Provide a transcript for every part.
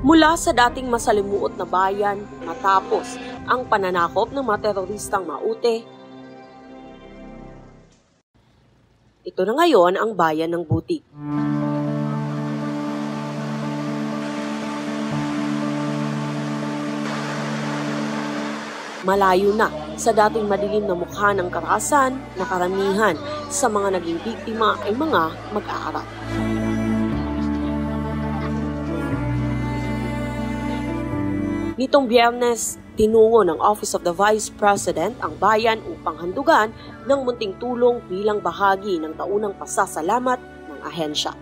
mula sa dating masalimuot na bayan matapos ang pananakop ng mga teroristang Maute. Ito na ngayon ang bayan ng Butik. Malayo na sa dating madilim na mukha ng karahasan na karamihan sa mga naging biktima ay mga mag-aaral. Nitong Biyernes, tinungo ng Office of the Vice President ang bayan upang handugan ng munting tulong bilang bahagi ng taunang pasasalamat ng ahensya.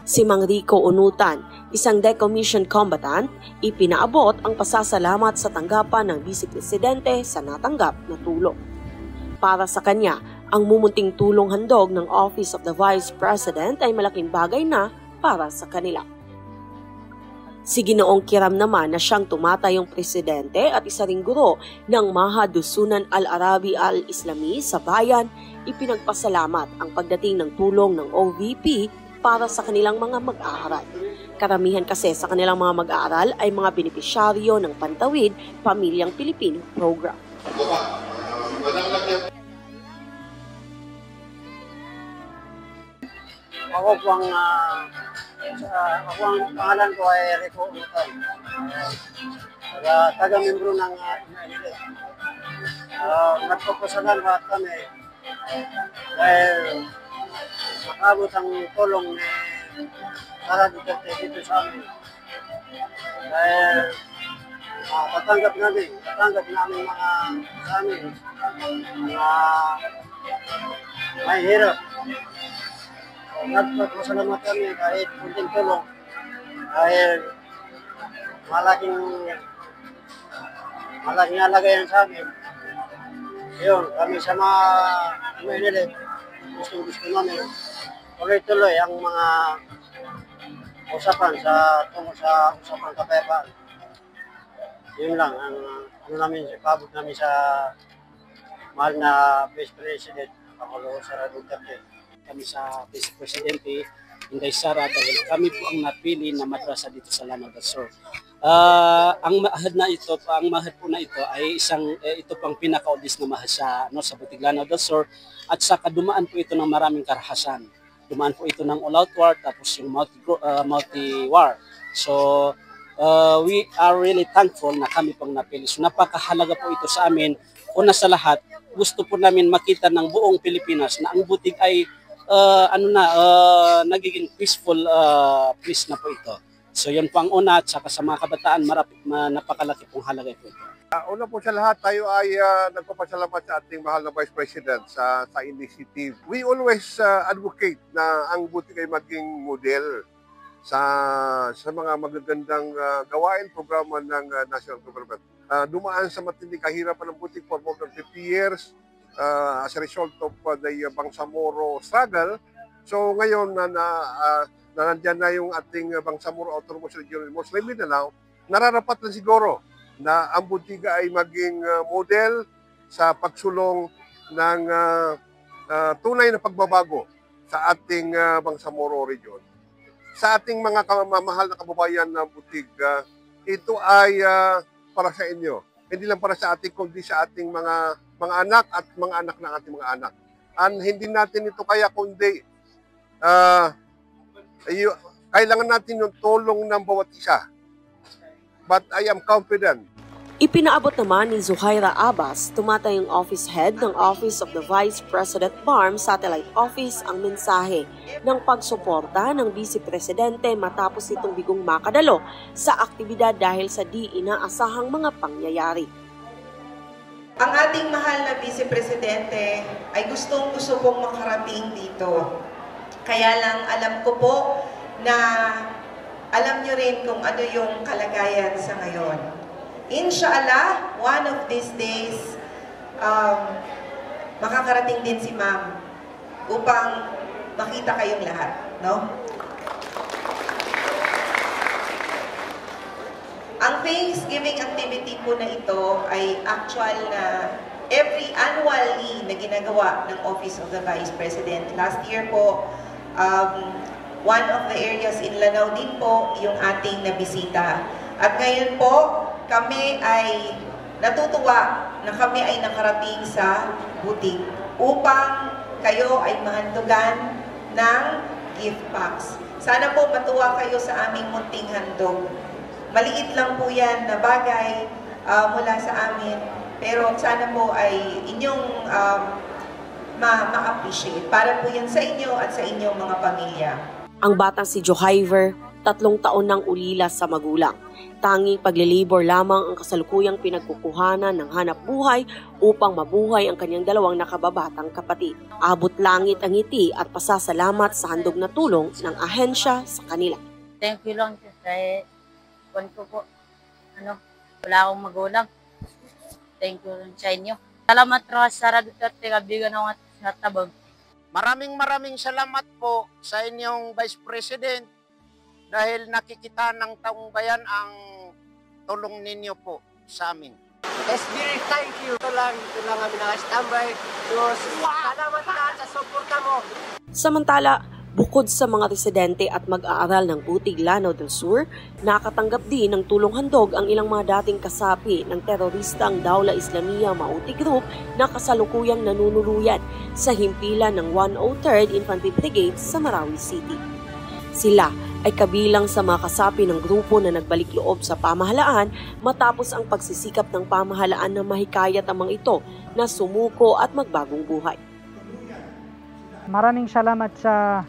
Si Mang Rico Unutan, isang decommissioned combatant, ipinaabot ang pasasalamat sa tanggapan ng Vice Presidente sa natanggap na tulong. Para sa kanya, ang mumunting tulong handog ng Office of the Vice President ay malaking bagay na para sa kanila. Si Ginoong Kiram naman na siyang tumatayong presidente at isa ring guro ng Mahadusunan Al-Arabi Al-Islami sa bayan, ipinagpasalamat ang pagdating ng tulong ng OVP para sa kanilang mga mag-aaral. Karamihan kasi sa kanilang mga mag-aaral ay mga benepisyaryo ng Pantawid Pamilyang Pilipino Program. Ako ang pangalan ko ay Rico Unutan. Taga-membro ng MNL. Nagpapasalamat kami dahil makabot ang tulong ni Sara Duterte dito sa amin. Dahil tatanggap namin mga sa amin mga may hirap. Nagpapasalamat kami kahit kunting tulong dahil malaking halaga yan sa amin. Yun, kami sa mga MNL, gusto namin tuloy-tuloy ang mga usapan tungkol sa usapang kapayapaan. Yun lang ang namin, pabot namin sa mahal na Vice President Pangulo Sara Duterte. Kami sa Vice Presidente Inday Sara dahil kami po ang napili na madrasa dito sa Lanao del Sur. Ang mahad po na ito ay ito pang pinakaudis na mahad sa Butik Lanao del Sur at saka dumaan po ito ng maraming karahasan. Dumaan po ito ng all-out war tapos yung multi-war. So we are really thankful na kami pang napili. So napakahalaga po ito sa amin. Una sa lahat, gusto po namin makita ng buong Pilipinas na ang Butik ay nagiging peaceful place na po ito. So yun po ang una at saka sa mga kabataan napakalaki pong halaga ito. Una po sa lahat, tayo ay nagpapasalamat sa ating mahal na Vice President sa initiative. We always advocate na ang Butik ay maging model sa mga magagandang gawain, programa ng national government. Dumaan sa matinding kahirapan ng Butik for more than 50 years as a result of the Bangsamoro struggle. So ngayon na nandyan na yung ating Bangsamoro Autonomous Regional Muslim Mindanao, nararapat lang siguro na ang Butiga ay maging model sa pagsulong ng tunay na pagbabago sa ating Bangsamoro region. Sa ating mga mahal na kababayan na Butiga, ito ay para sa inyo. Hindi lang para sa ating kundi sa ating mga anak at mga anak ng ating mga anak. And hindi natin ito kaya kundi kailangan natin yung tulong ng bawat isa. But I am confident. Ipinaabot naman ni Zuhaira Abbas, tumatayong office head ng Office of the Vice President BARM Satellite Office, ang mensahe ng pagsuporta ng Vice Presidente matapos itong bigong makadalo sa aktibidad dahil sa di inaasahang mga pangyayari. Ang ating mahal na Vice Presidente ay gustong-gusto pong makarating dito. Kaya lang alam ko po na alam nyo rin kung ano yung kalagayan sa ngayon. Inshallah, one of these days, makakarating din si Ma'am upang makita kayong lahat, no? Ang Thanksgiving activity po na ito ay actual na every annually na ginagawa ng Office of the Vice President. Last year po, one of the areas in Lanao din po yung ating nabisita. At ngayon po, kami ay natutuwa na kami ay nakarating sa butik upang kayo ay mahandugan ng gift packs. Sana po matuwa kayo sa aming munting handog. Maliit lang po yan na bagay mula sa amin, pero sana po ay inyong ma-appreciate. Para po yan sa inyo at sa inyong mga pamilya. Ang batang si Johiver, 3 taon nang ulila sa magulang. Tanging paglilibor lamang ang kasalukuyang pinagkukuhanan ng hanap buhay upang mabuhay ang kanyang 2 nakababatang kapatid. Abot langit ang ngiti at pasasalamat sa handog na tulong ng ahensya sa kanila. Thank you lang kasi wala akong magulang. Thank you lang sa inyo. Salamat rin sa Duterte, kabigan ng mga tabag. Maraming salamat po sa inyong Vice President dahil nakikita ng taong bayan ang tulong ninyo po sa amin. SBA, thank you. Ito lang kami naka-standby. Salamat lahat sa suporta mo. Samantala, bukod sa mga residente at mag-aaral ng Butig Lanao del Sur, nakatanggap din ng tulong handog ang ilang mga dating kasapi ng teroristang Dawla Islamiyah Mauti Group na kasalukuyang nanunuluyan sa himpilan ng 103rd Infantry Brigade sa Marawi City. Sila ay kabilang sa mga kasapi ng grupo na nagbalik loob sa pamahalaan matapos ang pagsisikap ng pamahalaan na mahikayat ang mga ito na sumuko at magbagong buhay. Maraming salamat sa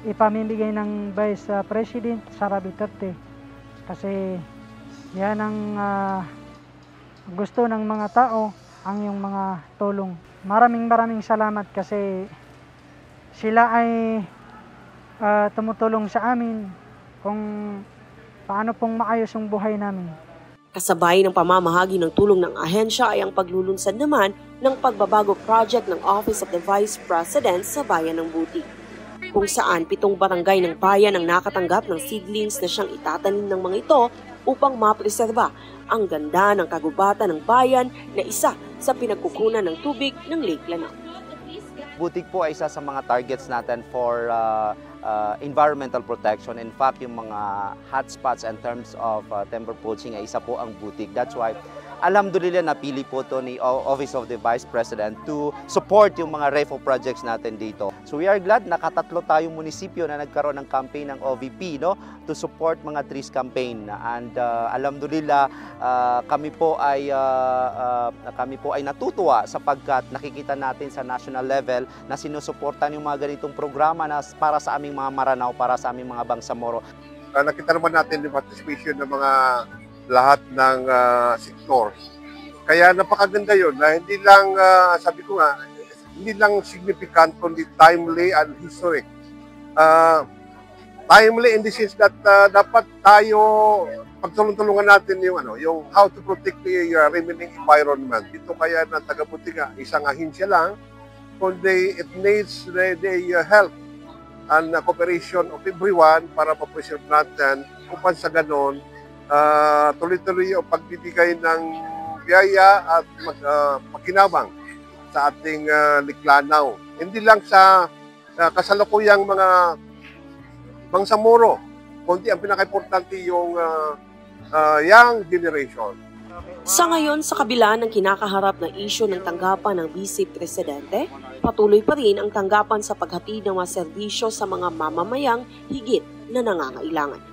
ipamimigay ng Vice President Sara Duterte kasi yan ang gusto ng mga tao, ang iyong mga tulong. Maraming salamat kasi sila ay tumutulong sa amin kung paano pong maayos ang buhay namin. Kasabay ng pamamahagi ng tulong ng ahensya ay ang paglulunsad naman ng pagbabago project ng Office of the Vice President sa bayan ng Butig, kung saan 7 barangay ng bayan ang nakatanggap ng seedlings na siyang itatanim ng mga ito upang mapreserba ang ganda ng kagubatan ng bayan na isa sa pinagkukunan ng tubig ng Lake Lanao. Butig po ay isa sa mga targets natin for environmental protection. In fact, yung mga hotspots in terms of timber poaching ay isa po ang Butig. That's why alhamdulillah napili po to ni Office of the Vice President to support yung mga REFO projects natin dito. So we are glad nakatatlo tayong munisipyo na nagkaroon ng campaign ng OVP, no, to support mga trees campaign. And alhamdulillah kami po ay natutuwa sapagkat nakikita natin sa national level na sinusuportan yung mga ganitong programa na para sa aming mga Maranao, para sa aming mga Bangsamoro. Nakita naman natin yung participation ng mga lahat ng sectors. Kaya napakaganda yun na hindi lang, sabi ko nga, hindi lang significant kundi timely and historic. Timely in the sense that dapat tayo pagtulong-tulungan natin yung how to protect the remaining environment. Ito kaya na taga-Butig nga, isang ahensya lang, kundi it needs the help and cooperation of everyone para ma-preserve natin upang sa ganon tuloy-tuloy yung pagbibigay ng biyaya at makinabang sa ating Lake Lanao. Hindi lang sa kasalukuyang mga Bangsamoro, kundi ang pinaka-importante yung young generation. Sa ngayon, sa kabila ng kinakaharap na isyu ng tanggapan ng Vice Presidente, patuloy pa rin ang tanggapan sa paghatid ng mga serbisyo sa mga mamamayang higit na nangangailangan.